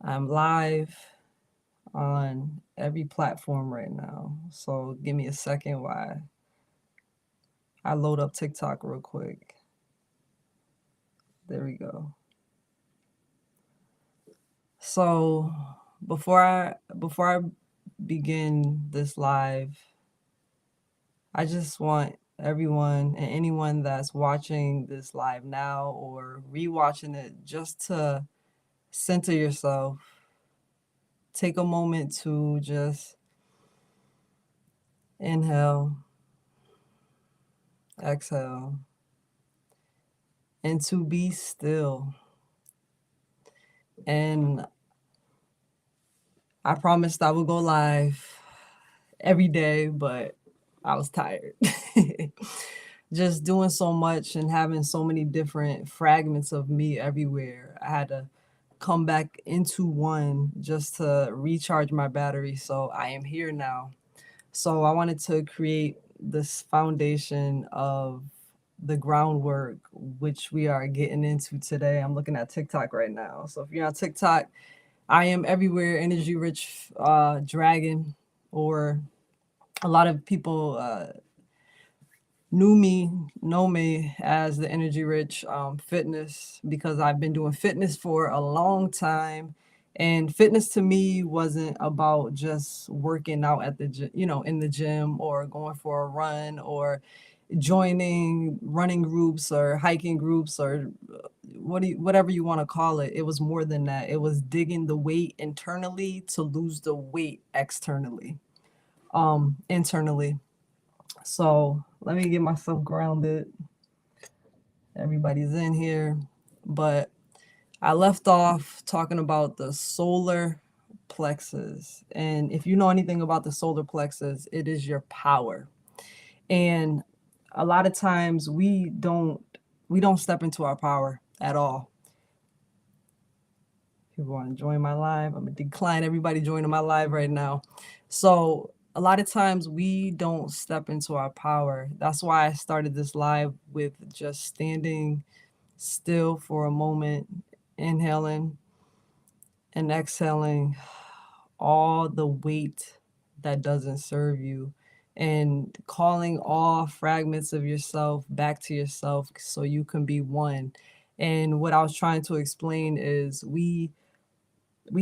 I'm live on every platform right now. So give me a second while I load up TikTok real quick. There we go. So before I begin this live, I just want everyone and anyone that's watching this live now or rewatching it just to center yourself. Take a moment to just inhale, exhale, and to be still. And I promised I would go live every day, but I was tired. Just doing so much and having so many different fragments of me everywhere. I had to come back into one just to recharge my battery. So I am here now. So I wanted to create this foundation of the groundwork, which we are getting into today. I'm looking at TikTok right now. So if you're on TikTok, I am everywhere, energy rich dragon, or a lot of people know me as the energy rich fitness because I've been doing fitness for a long time. And fitness to me wasn't about just working out at the gym, in the gym or going for a run or joining running groups or hiking groups or whatever you want to call it. It was more than that. It was digging the weight internally to lose the weight internally. So let me get myself grounded. Everybody's in here, but I left off talking about the solar plexus. And if you know anything about the solar plexus, it is your power. And a lot of times we don't step into our power at all. People want to join my live, I'm gonna decline everybody joining my live right now. So a lot of times we don't step into our power. That's why I started this live with just standing still for a moment, inhaling and exhaling all the weight that doesn't serve you, and calling all fragments of yourself back to yourself so you can be one. And what I was trying to explain is we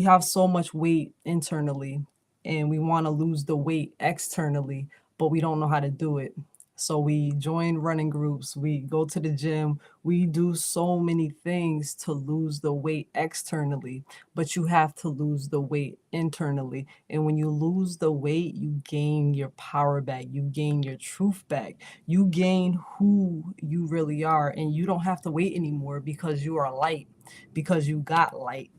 have so much weight internally and we want to lose the weight externally, but we don't know how to do it. So we join running groups, we go to the gym, we do so many things to lose the weight externally, but you have to lose the weight internally. And when you lose the weight, you gain your power back, you gain your truth back, you gain who you really are, and you don't have to wait anymore because you are light, because you got light.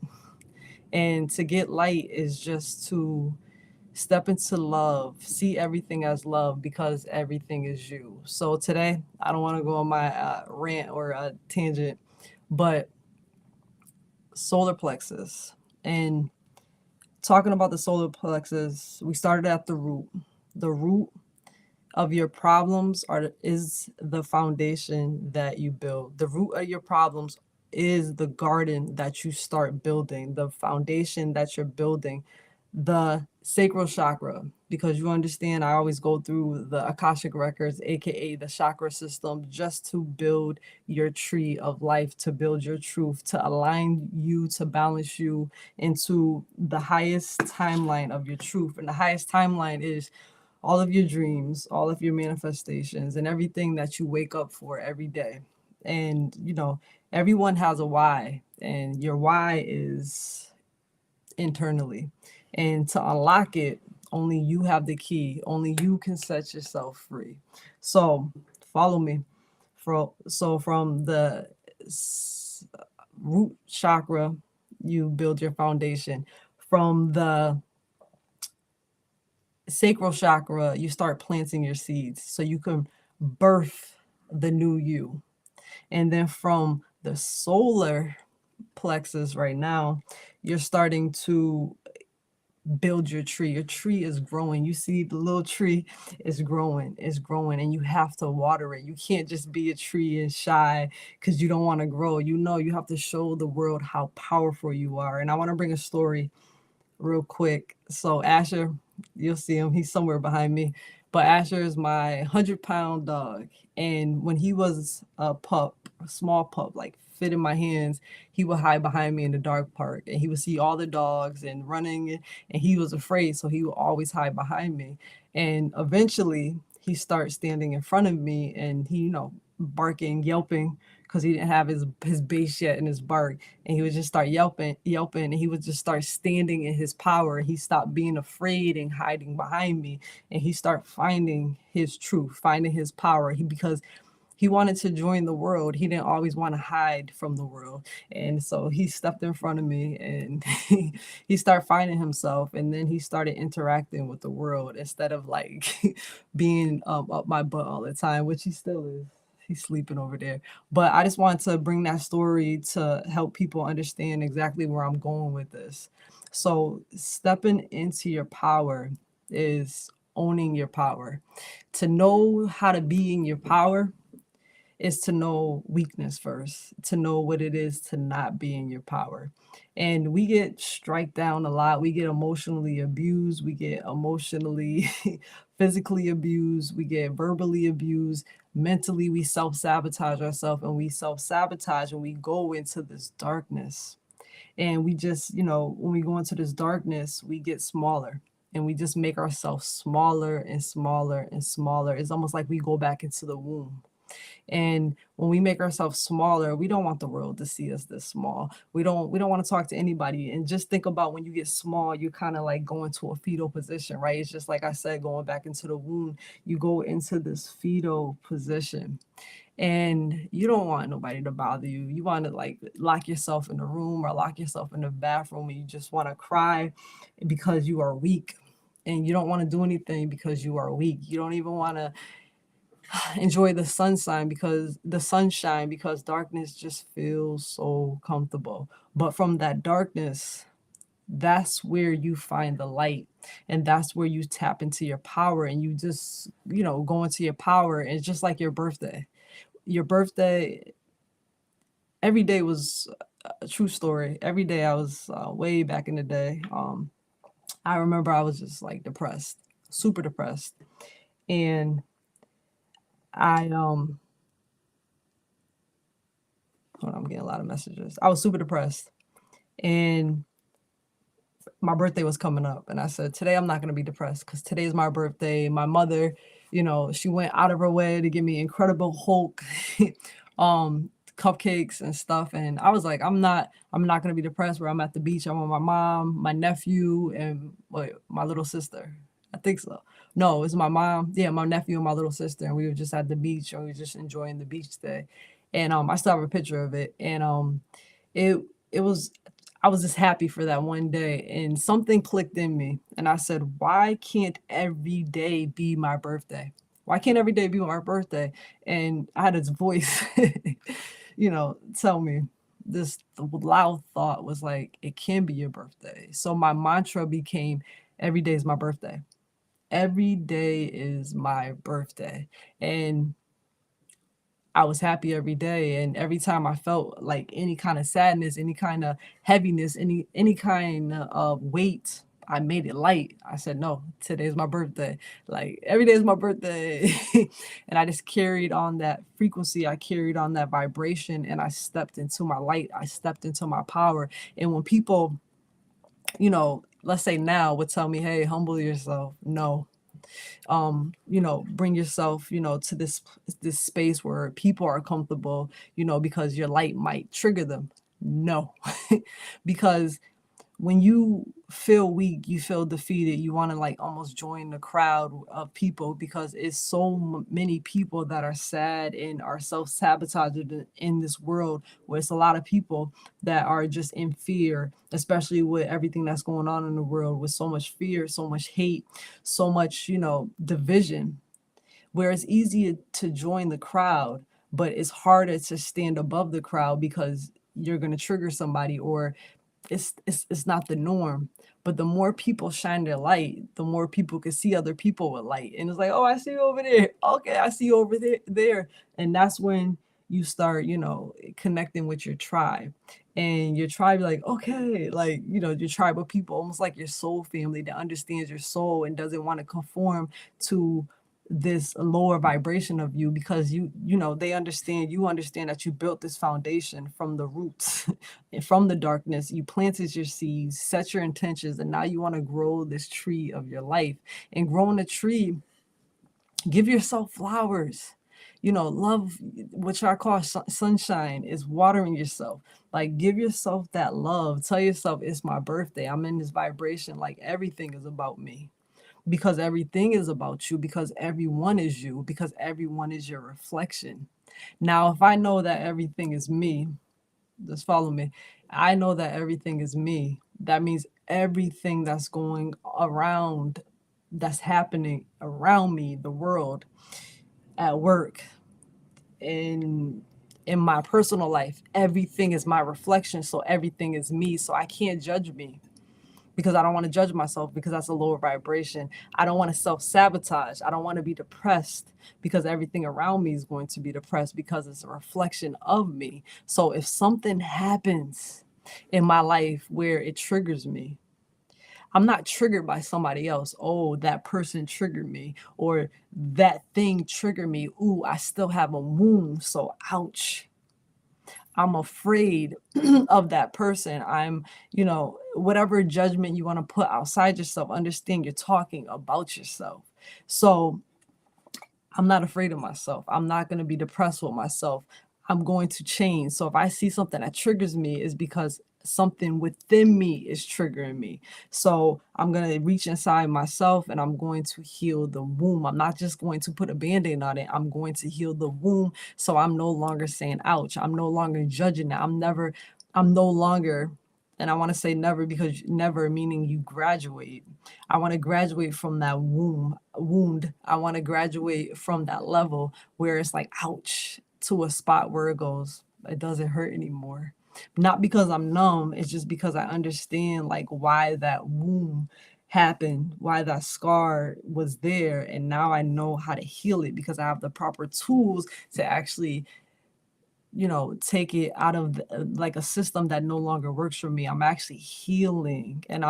And to get light is just to step into love, see everything as love because everything is you. So today, I don't want to go on my rant or a tangent, but solar plexus. And talking about the solar plexus, we started at the root. The root of your problems is the foundation that you build. The root of your problems is the garden that you start building, the foundation that you're building, the sacral chakra. Because you understand, I always go through the Akashic records, aka the chakra system, just to build your tree of life, to build your truth, to align you, to balance you into the highest timeline of your truth. And the highest timeline is all of your dreams, all of your manifestations, and everything that you wake up for every day. And, everyone has a why, and your why is internally. And to unlock it, only you have the key, only you can set yourself free. So, follow me. From the root chakra, you build your foundation. From the sacral chakra, you start planting your seeds so you can birth the new you. And then from the solar plexus right now, you're starting to build your tree. Your tree is growing. You see the little tree is growing, and you have to water it. You can't just be a tree and shy because you don't want to grow. You know, you have to show the world how powerful you are. And I want to bring a story real quick. So Asher, you'll see him. He's somewhere behind me. But Asher is my 100-pound dog. And when he was a pup, a small pup, like fit in my hands, he would hide behind me in the dark park. And he would see all the dogs and running. And he was afraid. So he would always hide behind me. And eventually he starts standing in front of me and he, barking, yelping, because he didn't have his base yet in his bark, and he would just start yelping, and he would just start standing in his power. He stopped being afraid and hiding behind me, and he started finding his truth, finding his power. Because he wanted to join the world. He didn't always want to hide from the world. And so he stepped in front of me and he started finding himself. And then he started interacting with the world instead of like being up my butt all the time, which he still is. He's sleeping over there. But I just wanted to bring that story to help people understand exactly where I'm going with this. So stepping into your power is owning your power. To know how to be in your power is to know weakness first, to know what it is to not be in your power. And we get strike down a lot. We get emotionally abused. We get emotionally, physically abused. We get verbally abused. Mentally, we self sabotage ourselves, and we self sabotage and we go into this darkness. And we just, when we go into this darkness, we get smaller and we just make ourselves smaller and smaller and smaller. It's almost like we go back into the womb. And when we make ourselves smaller, we don't want the world to see us this small. We don't want to talk to anybody. And just think about when you get small, you kind of like go into a fetal position, right? It's just like I said, going back into the womb, you go into this fetal position. And you don't want nobody to bother you. You want to like lock yourself in a room or lock yourself in the bathroom, and you just want to cry because you are weak. And you don't want to do anything because you are weak. You don't even want to enjoy the sunshine because darkness just feels so comfortable. But from that darkness, that's where you find the light, and that's where you tap into your power, and you just go into your power. And it's just like your birthday, every day was a true story. Every day I was way back in the day, I remember I was just like depressed, super depressed. And I hold on, I'm getting a lot of messages. I was super depressed, and my birthday was coming up, and I said, today I'm not going to be depressed because today is my birthday. My mother, she went out of her way to give me Incredible Hulk um cupcakes and stuff, and I was like, I'm not going to be depressed. Where I'm at the beach, I'm with my mom, my nephew, and my little sister. I think so. No, it's my mom, yeah, my nephew and my little sister, and we were just at the beach, and we were just enjoying the beach day. And I still have a picture of it. And it it was I was just happy for that one day, and something clicked in me, and I said, why can't every day be my birthday? Why can't every day be my birthday? And I had this voice, tell me, this loud thought was like, it can be your birthday. So my mantra became, every day is my birthday. Every day is my birthday. And I was happy every day, and every time I felt like any kind of sadness, any kind of heaviness, any kind of weight, I made it light. I said, no, today's my birthday. Like every day is my birthday. And I just carried on that frequency. I carried on that vibration, and I stepped into my light. I stepped into my power. And when people, let's say now would tell me, hey, humble yourself. No, bring yourself, to this space where people are comfortable, because your light might trigger them. No, because when you feel weak, you feel defeated, you want to like almost join the crowd of people because it's so many people that are sad and are self-sabotaging in this world, where it's a lot of people that are just in fear, especially with everything that's going on in the world, with so much fear, so much hate, so much, division, where it's easier to join the crowd, but it's harder to stand above the crowd because you're going to trigger somebody, or it's not the norm. But the more people shine their light, the more people can see other people with light. And it's like, oh, I see you over there. Okay, I see you over there. And that's when you start, connecting with your tribe. And your tribe, like, okay, like, your tribe of people, almost like your soul family that understands your soul and doesn't want to conform to this lower vibration of you, because they understand, you understand that you built this foundation from the roots and from the darkness. You planted your seeds, set your intentions, and now you want to grow this tree of your life. And growing a tree, give yourself flowers. Love, which I call sunshine, is watering yourself. Like, give yourself that love. Tell yourself, it's my birthday, I'm in this vibration, like everything is about me, because everything is about you, because everyone is you, because everyone is your reflection. Now, if I know that everything is me, just follow me. I know that everything is me. That means everything that's going around, that's happening around me, the world, at work, in my personal life, everything is my reflection. So everything is me. So I can't judge me, because I don't want to judge myself, because that's a lower vibration. I don't want to self-sabotage. I don't want to be depressed, because everything around me is going to be depressed, because it's a reflection of me. So if something happens in my life where it triggers me, I'm not triggered by somebody else. Oh, that person triggered me, or that thing triggered me. Ooh, I still have a wound, so ouch. I'm afraid of that person. Whatever judgment you want to put outside yourself, understand you're talking about yourself. So I'm not afraid of myself. I'm not going to be depressed with myself. I'm going to change. So if I see something that triggers me, is because something within me is triggering me. So I'm going to reach inside myself and I'm going to heal the womb. I'm not just going to put a band-aid on it. I'm going to heal the womb. So I'm no longer saying ouch. I'm no longer judging that. I'm no longer, and I want to say never, because never meaning you graduate. I want to graduate from that wound. I want to graduate from that level where it's like, ouch, to a spot where it goes, it doesn't hurt anymore. Not because I'm numb, it's just because I understand, like, why that wound happened, why that scar was there. And now I know how to heal it, because I have the proper tools to actually take it out of like a system that no longer works for me. I'm actually healing, and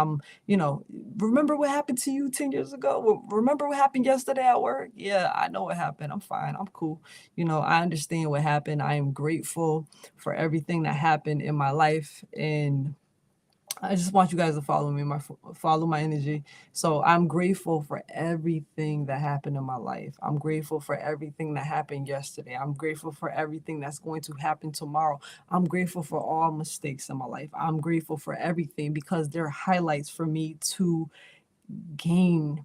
remember what happened to you 10 years ago? Remember what happened yesterday at work? Yeah, I know what happened. I'm fine. I'm cool. I understand what happened. I am grateful for everything that happened in my life, and I just want you guys to follow me, follow my energy. So I'm grateful for everything that happened in my life. I'm grateful for everything that happened yesterday. I'm grateful for everything that's going to happen tomorrow. I'm grateful for all mistakes in my life. I'm grateful for everything, because they're highlights for me to gain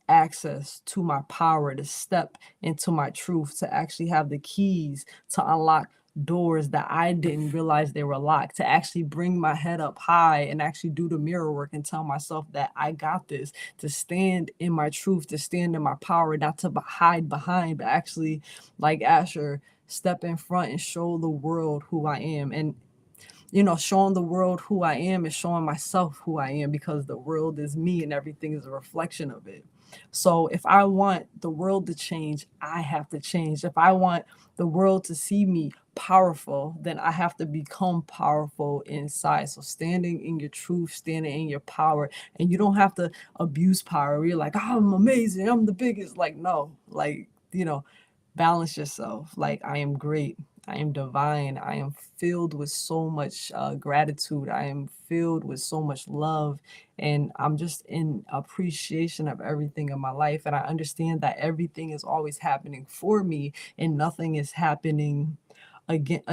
access to my power, to step into my truth, to actually have the keys to unlock doors that I didn't realize they were locked, to actually bring my head up high and actually do the mirror work and tell myself that I got this, to stand in my truth, to stand in my power, not to hide behind, but actually, like Asher, step in front and show the world who I am. And showing the world who I am is showing myself who I am, because the world is me and everything is a reflection of it. So if I want the world to change, I have to change. If I want the world to see me powerful, then I have to become powerful inside. So standing in your truth, standing in your power, and you don't have to abuse power. You're like, oh, I'm amazing, I'm the biggest. Like, no, like, balance yourself. Like, I am great. I am divine. I am filled with so much gratitude. I am filled with so much love. And I'm just in appreciation of everything in my life. And I understand that everything is always happening for me, and nothing is happening again,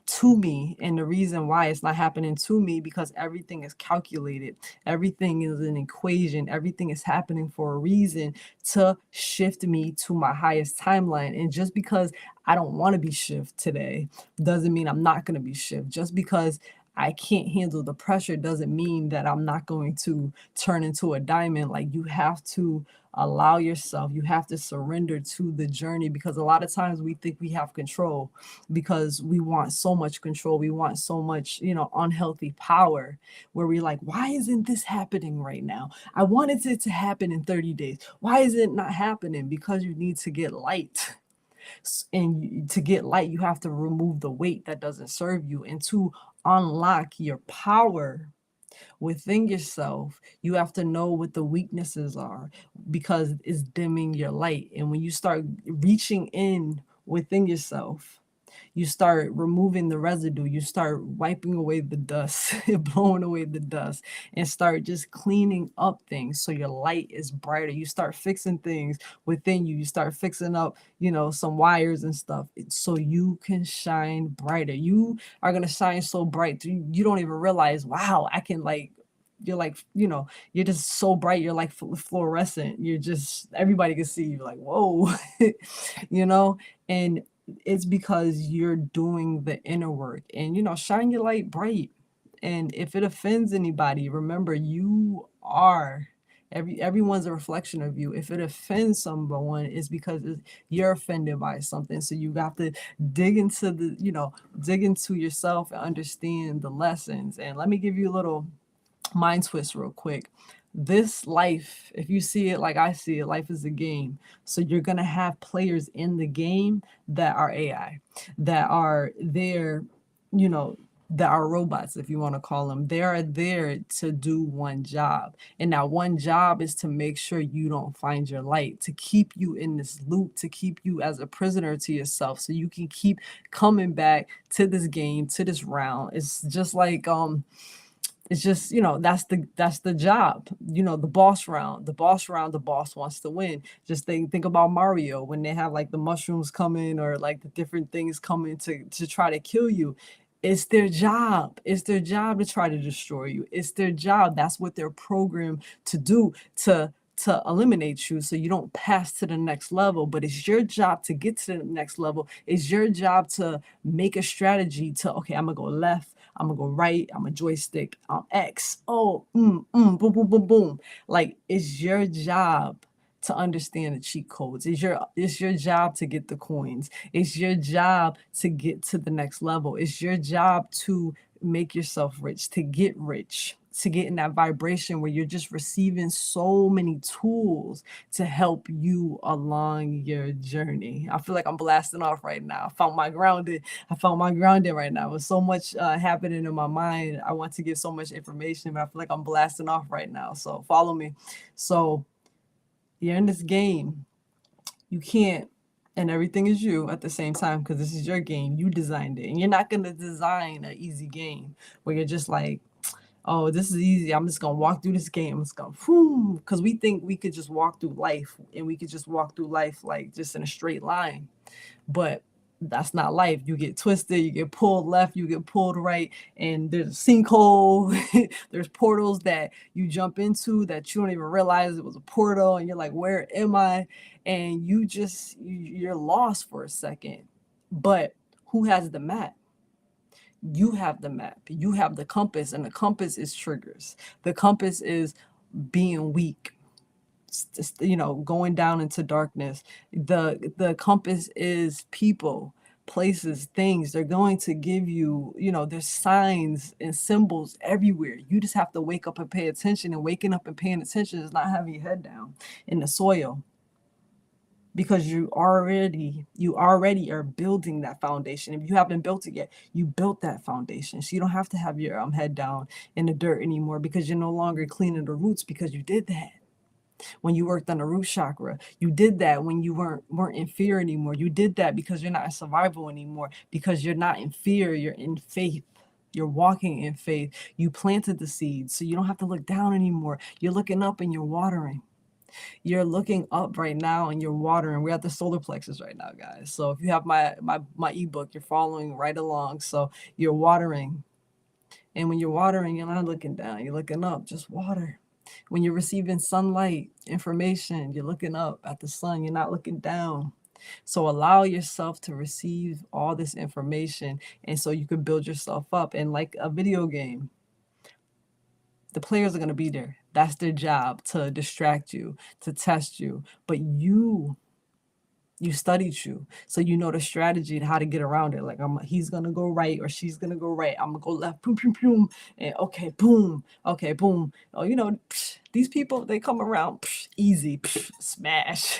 to me. And the reason why it's not happening to me, because everything is calculated, everything is an equation, everything is happening for a reason, to shift me to my highest timeline. And just because I don't want to be shift today doesn't mean I'm not going to be shift. Just because I can't handle the pressure doesn't mean that I'm not going to turn into a diamond. Like, you have to allow yourself, you have to surrender to the journey, because a lot of times we think we have control because we want so much control. We want so much, unhealthy power, where we're like, why isn't this happening right now? I wanted it to happen in 30 days. Why is it not happening? Because you need to get light. And to get light, you have to remove the weight that doesn't serve you. And to unlock your power within yourself, you have to know what the weaknesses are, because it's dimming your light. And when you start reaching in within yourself, you start removing the residue, you start wiping away the dust, blowing away the dust, and start just cleaning up things so your light is brighter. You start fixing things within you. You start fixing up, some wires and stuff, so you can shine brighter. You are going to shine so bright, you don't even realize, wow, I can, like, you're like, you're just so bright. You're like fluorescent. You're just, everybody can see you, like, whoa, you know, and it's because you're doing the inner work. And, shine your light bright. And if it offends anybody, remember, you are, everyone's a reflection of you. If it offends someone, it's because you're offended by something. So you have to dig into dig into yourself and understand the lessons. And let me give you a little mind twist real quick. This life, if you see it like I see it, life is a game. So you're going to have players in the game that are AI, that are there, you know, that are robots, if you want to call them. They are there to do one job. And that one job is to make sure you don't find your light, to keep you in this loop, to keep you as a prisoner to yourself, so you can keep coming back to this game, to this round. It's just like, it's just, that's the job. The boss round, the boss wants to win. Just think about Mario, when they have like the mushrooms coming, or like the different things coming to try to kill you. It's their job. It's their job to try to destroy you. It's their job. That's what they're programmed to do, to eliminate you, so you don't pass to the next level. But it's your job to get to the next level. It's your job to make a strategy to, okay, I'm gonna go left, I'm gonna go right, I'm a joystick, X. Oh, boom, boom, boom, boom. Like, it's your job to understand the cheat codes. It's your job to get the coins. It's your job to get to the next level. It's your job to make yourself rich, to get rich, to get in that vibration where you're just receiving so many tools to help you along your journey. I feel like I'm blasting off right now. I found my grounding right now. With so much happening in my mind, I want to give so much information, but I feel like I'm blasting off right now. So follow me. So you're in this game. You can't, and everything is you at the same time, because this is your game. You designed it. And you're not going to design an easy game where you're just like, oh, this is easy, I'm just going to walk through this game. I'm just going to, because we think we could just walk through life, and we could just walk through life like just in a straight line. But that's not life. You get twisted, you get pulled left, you get pulled right, and there's a sinkhole. There's portals that you jump into that you don't even realize it was a portal, and you're like, where am I? And you're lost for a second. But who has the map? You have the map. You have the compass, and the compass is triggers. The compass is being weak, going down into darkness. The compass is people, places, things. They're going to give you, there's signs and symbols everywhere. You just have to wake up and pay attention. And waking up and paying attention is not having your head down in the soil, because you already are building that foundation. If you haven't built it yet, you built that foundation. So you don't have to have your head down in the dirt anymore, because you're no longer cleaning the roots, because you did that when you worked on the root chakra. You did that when you weren't in fear anymore. You did that because you're not in survival anymore, because you're not in fear, you're in faith. You're walking in faith. You planted the seeds, so you don't have to look down anymore. You're looking up and you're watering. You're looking up right now and you're watering. We're at the solar plexus right now, guys. So if you have my ebook, you're following right along. So you're watering. And when you're watering, you're not looking down, you're looking up. Just water. When you're receiving sunlight information, you're looking up at the sun, you're not looking down. So allow yourself to receive all this information, and so you can build yourself up. And like a video game, the players are going to be there. That's their job, to distract you, to test you. But you studied you, so you know the strategy and how to get around it. Like, he's gonna go right or she's gonna go right. I'm gonna go left, boom, boom, boom, and okay, boom. Oh, these people, they come around, easy, smash.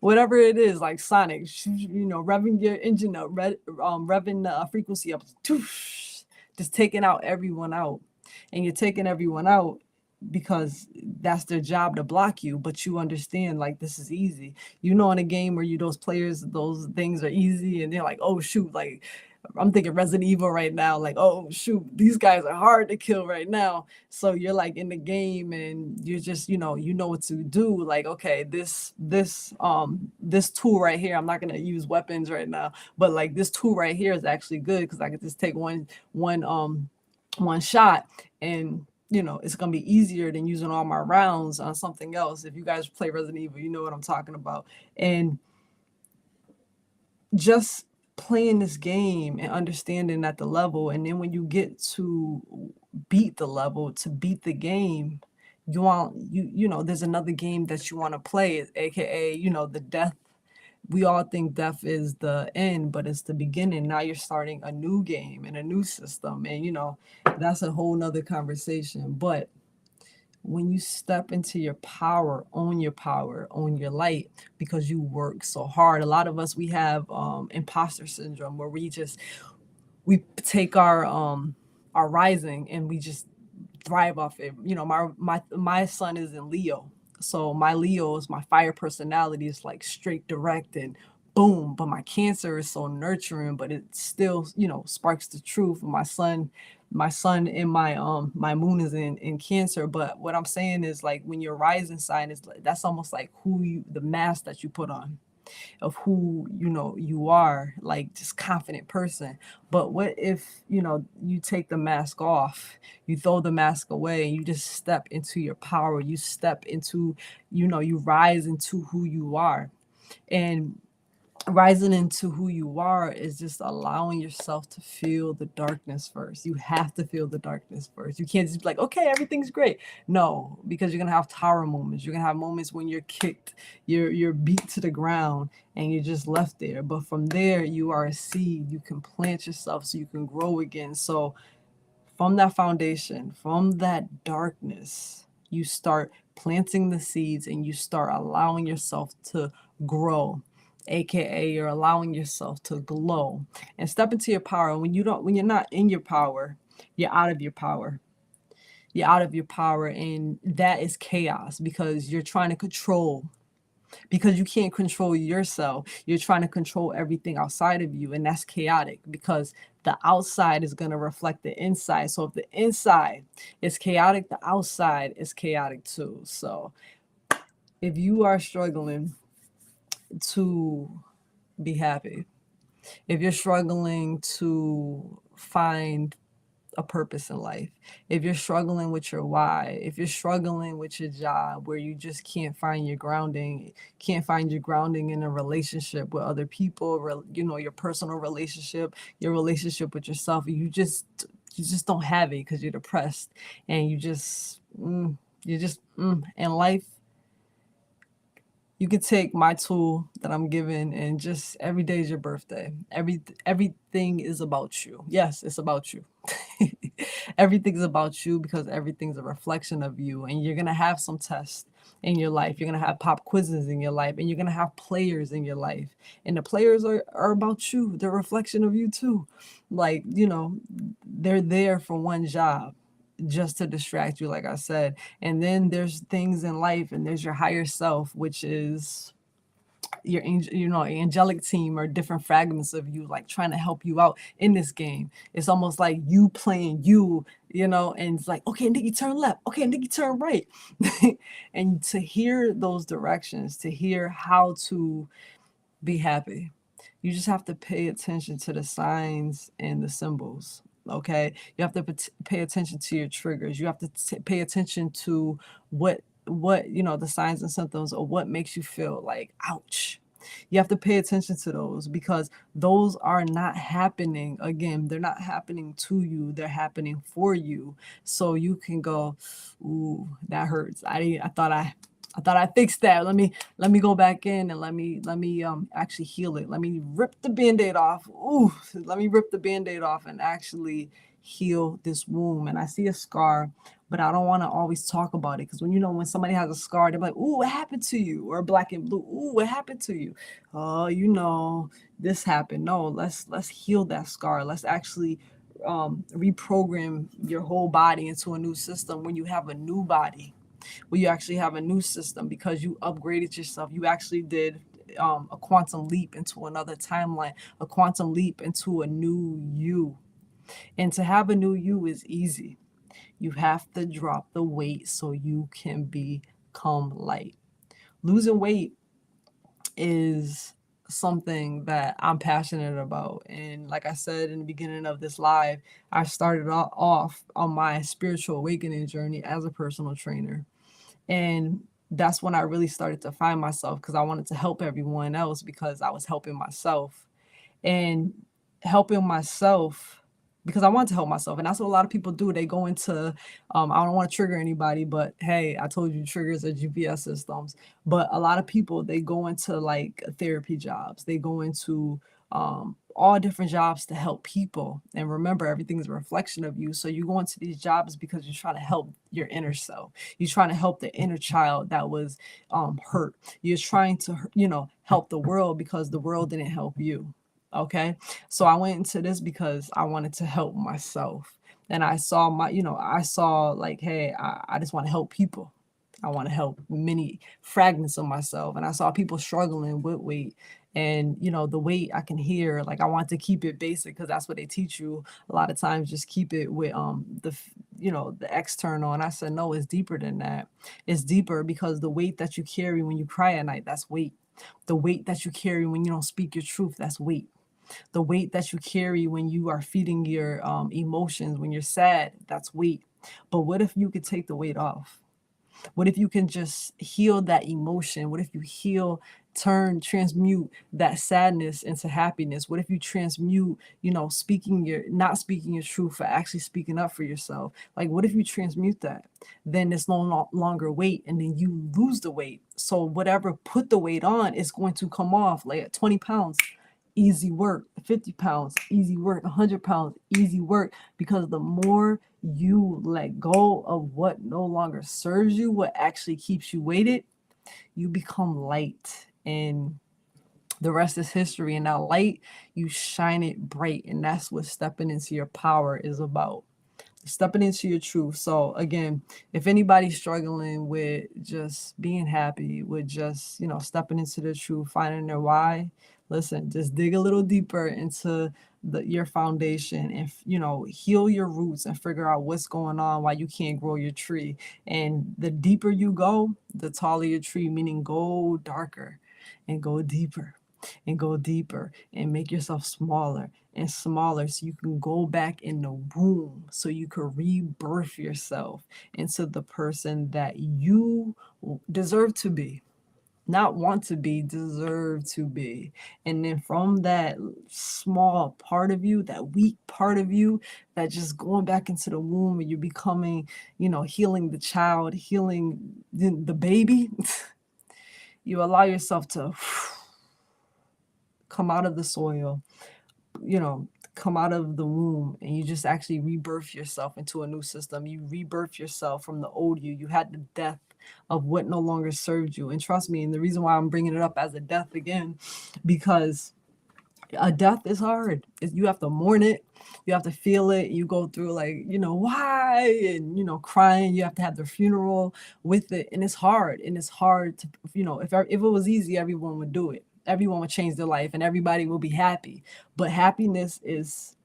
Whatever it is, like Sonic, revving your engine up, revving the frequency up, just taking out everyone out, and you're taking everyone out because that's their job, to block you. But you understand, like, this is easy. In a game where those players, those things are easy, and they're like, oh shoot, like, I'm thinking Resident Evil right now, like, oh shoot, these guys are hard to kill right now. So you're like in the game, and you're just, what to do. Like, okay, this tool right here, I'm not gonna use weapons right now, but like this tool right here is actually good because I could just take one shot, and it's gonna be easier than using all my rounds on something else. If you guys play Resident Evil, you know what I'm talking about. And just playing this game and understanding at the level, and then when you get to beat the level, to beat the game, there's another game that you want to play, aka the death. We all think death is the end, but it's the beginning. Now you're starting a new game and a new system, and that's a whole nother conversation. But when you step into your power, own your light, because you work so hard. A lot of us, we have imposter syndrome, where we take our rising, and we just thrive off it. My son is in Leo, so my Leo is my fire personality, is like straight, direct, and boom. But my Cancer is so nurturing, but it still sparks the truth. My sun and my moon is in Cancer. But what I'm saying is, like, when your rising sign is like, that's almost like the mask that you put on of who you are, like, just confident person. But what if you take the mask off, you throw the mask away, and you just step into your power, you step into, you rise into who you are. And rising into who you are is just allowing yourself to feel the darkness first. You have to feel the darkness first. You can't just be like, okay, everything's great. No, because you're gonna have tower moments. You're gonna have moments when you're kicked, you're beat to the ground, and you're just left there. But from there, you are a seed. You can plant yourself so you can grow again. So from that foundation, from that darkness, you start planting the seeds, and you start allowing yourself to grow, aka you're allowing yourself to glow and step into your power. When you're not in your power, you're out of your power. You're out of your power, and that is chaos, because you're trying to control, because you can't control yourself. You're trying to control everything outside of you, and that's chaotic, because the outside is going to reflect the inside. So if the inside is chaotic, the outside is chaotic too. So if you are struggling to be happy, if you're struggling to find a purpose in life, if you're struggling with your why, if you're struggling with your job where you just can't find your grounding, in a relationship with other people, your personal relationship, your relationship with yourself, you just don't have it because you're depressed, and and life, you can take my tool that I'm giving, and just every day is your birthday. Everything is about you. Yes, it's about you. Everything's about you, because everything's a reflection of you. And you're gonna have some tests in your life. You're gonna have pop quizzes in your life, and you're gonna have players in your life. And the players are about you. They're a reflection of you too. Like, they're there for one job, just to distract you, like I said. And then there's things in life, and there's your higher self, which is your angel, angelic team, or different fragments of you, like, trying to help you out in this game. It's almost like you playing you, and it's like, okay, Nikki, turn left, okay, Nikki, turn right. And to hear those directions, to hear how to be happy, you just have to pay attention to the signs and the symbols. Okay, you have to pay attention to your triggers. You have to pay attention to what what, the signs and symptoms, or what makes you feel like, ouch. You have to pay attention to those, because those are not happening. Again, they're not happening to you. They're happening for you. So you can go, ooh, that hurts. I thought I fixed that. Let me go back in and let me actually heal it. Let me rip the Band-Aid off. Ooh, let me rip the Band-Aid off and actually heal this wound. And I see a scar, but I don't want to always talk about it, because when somebody has a scar, they're like, ooh, what happened to you? Or black and blue, ooh, what happened to you? Oh, this happened. No, let's heal that scar. Let's actually reprogram your whole body into a new system. When you have a new body, where you actually have a new system, because you upgraded yourself. You actually did a quantum leap into another timeline, a quantum leap into a new you. And to have a new you is easy. You have to drop the weight so you can become light. Losing weight is something that I'm passionate about. And like I said in the beginning of this live, I started off on my spiritual awakening journey as a personal trainer. And that's when I really started to find myself, because I wanted to help everyone else, because I was helping myself. And helping myself because I want to help myself. And that's what a lot of people do. They go into, I don't want to trigger anybody, but hey, I told you triggers are GPS systems. But a lot of people, they go into like therapy jobs. They go into all different jobs to help people. And remember, everything is a reflection of you. So you go into these jobs because you're trying to help your inner self. You're trying to help the inner child that was hurt. You're trying to, help the world because the world didn't help you. Okay. So I went into this because I wanted to help myself. And I saw I saw like, hey, I just want to help people. I want to help many fragments of myself. And I saw people struggling with weight. And, the weight I can hear, like I want to keep it basic, because that's what they teach you a lot of times. Just keep it with the external. And I said, no, it's deeper than that. It's deeper, because the weight that you carry when you cry at night, that's weight. The weight that you carry when you don't speak your truth, that's weight. The weight that you carry when you are feeding your emotions, when you're sad, that's weight. But what if you could take the weight off? What if you can just heal that emotion? What if you transmute that sadness into happiness? What if you transmute, not speaking your truth for actually speaking up for yourself? Like, what if you transmute that? Then it's no longer weight, and then you lose the weight. So whatever put the weight on is going to come off. Like at 20 pounds, easy work. 50 pounds, easy work. 100 pounds, easy work. Because the more you let go of what no longer serves you, what actually keeps you weighted, you become light. And the rest is history. And that light, you shine it bright. And that's what stepping into your power is about. Stepping into your truth. So again, if anybody's struggling with just being happy, with just, stepping into the truth, finding their why, listen, just dig a little deeper into your foundation, and heal your roots and figure out what's going on, why you can't grow your tree. And the deeper you go, the taller your tree, meaning go darker and go deeper and go deeper and make yourself smaller and smaller, so you can go back in the womb, so you could rebirth yourself into the person that you deserve to be. Not want to be, deserve to be. And then from that small part of you, that weak part of you, that just going back into the womb, and you're becoming, healing the child, healing the baby, you allow yourself to come out of the soil, come out of the womb, and you just actually rebirth yourself into a new system. You rebirth yourself from the old you. You had the death of what no longer served you. And trust me, and the reason why I'm bringing it up as a death again, because a death is hard. You have to mourn it. You have to feel it. You go through like, why? And, crying. You have to have the funeral with it. And it's hard. And it's hard to, if it was easy, everyone would do it. Everyone would change their life and everybody will be happy. But happiness is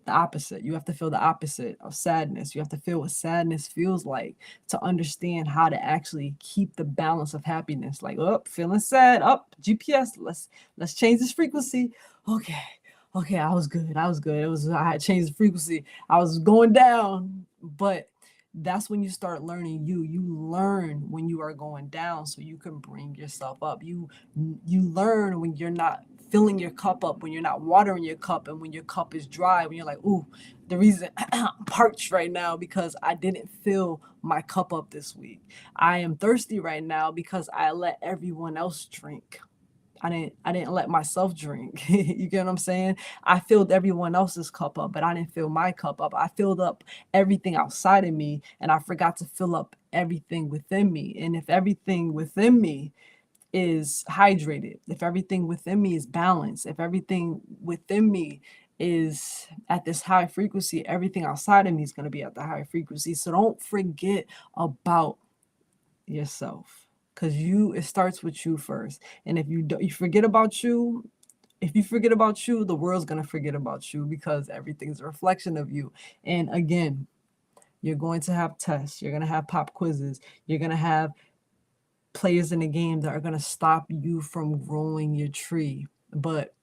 the opposite. You have to feel the opposite of sadness. You have to feel what sadness feels like to understand how to actually keep the balance of happiness. Like, oh, feeling sad, up, GPS, let's change this frequency. Okay, I was good. I had changed the frequency. I was going down, but That's when you start learning you. You learn when you are going down so you can bring yourself up. You learn when you're not filling your cup up, when you're not watering your cup, and when your cup is dry, when you're like, ooh, the reason I'm parched right now because I didn't fill my cup up this week. I am thirsty right now because I let everyone else drink. I didn't let myself drink. You get what I'm saying? I filled everyone else's cup up, but I didn't fill my cup up. I filled up everything outside of me and I forgot to fill up everything within me. And if everything within me is hydrated, if everything within me is balanced, if everything within me is at this high frequency, everything outside of me is going to be at the high frequency. So don't forget about yourself, because it starts with you first. And if you forget about you, if you forget about you, the world's going to forget about you, because everything's a reflection of you. And again, you're going to have tests, you're going to have pop quizzes, you're going to have players in the game that are going to stop you from growing your tree. But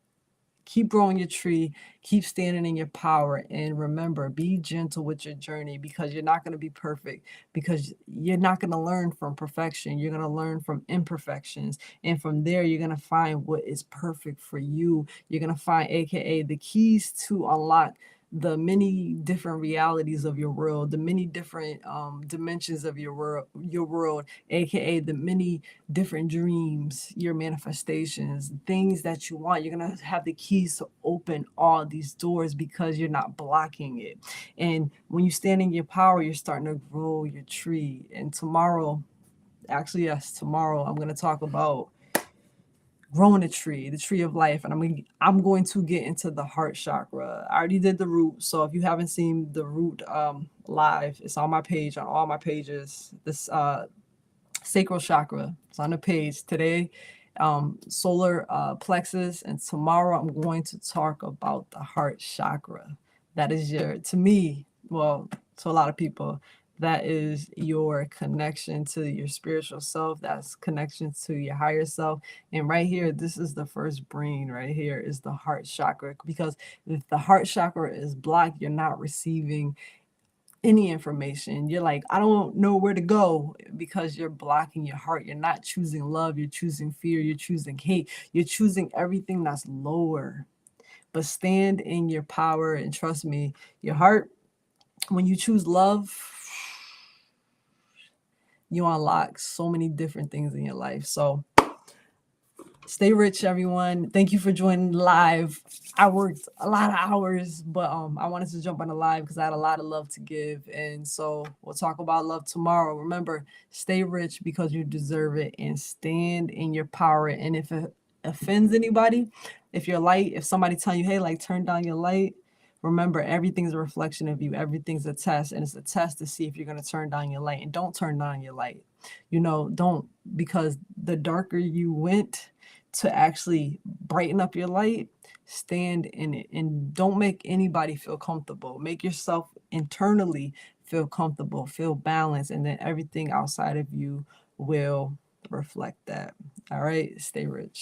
keep growing your tree, keep standing in your power, and remember, be gentle with your journey, because you're not going to be perfect, because you're not going to learn from perfection. You're going to learn from imperfections. And from there, you're going to find what is perfect for you. You're going to find, AKA, the keys to unlock the many different realities of your world, the many different dimensions of your world, aka the many different dreams, your manifestations, things that you want. You're gonna have the keys to open all these doors because you're not blocking it. And when you stand in your power, you're starting to grow your tree. And tomorrow, actually, yes, tomorrow I'm gonna talk about growing a tree, the tree of life, and I'm going to get into the heart chakra. I already did the root, so if you haven't seen the root live, it's on my page, on all my pages. This sacral chakra, it's on the page today. Solar plexus, and tomorrow I'm going to talk about the heart chakra. That is to me, well, to a lot of people, that is your connection to your spiritual self. That's connection to your higher self. And right here, this is the first brain. Right here is the heart chakra, because if the heart chakra is blocked, you're not receiving any information. You're like, I don't know where to go, because you're blocking your heart. You're not choosing love, you're choosing fear, you're choosing hate, you're choosing everything that's lower. But stand in your power, and trust me, your heart, when you choose love, you unlock so many different things in your life. So stay rich, everyone. Thank you for joining live. I worked a lot of hours, but I wanted to jump on the live because I had a lot of love to give. And so we'll talk about love tomorrow. Remember, stay rich because you deserve it, and stand in your power. And if it offends anybody, if your light, if somebody telling you, hey, like, turn down your light, remember, everything's a reflection of you. Everything's a test, and it's a test to see if you're going to turn down your light. And don't turn down your light. Don't, because the darker you went to actually brighten up your light, stand in it, and don't make anybody feel comfortable. Make yourself internally feel comfortable, feel balanced, and then everything outside of you will reflect that. All right, stay rich.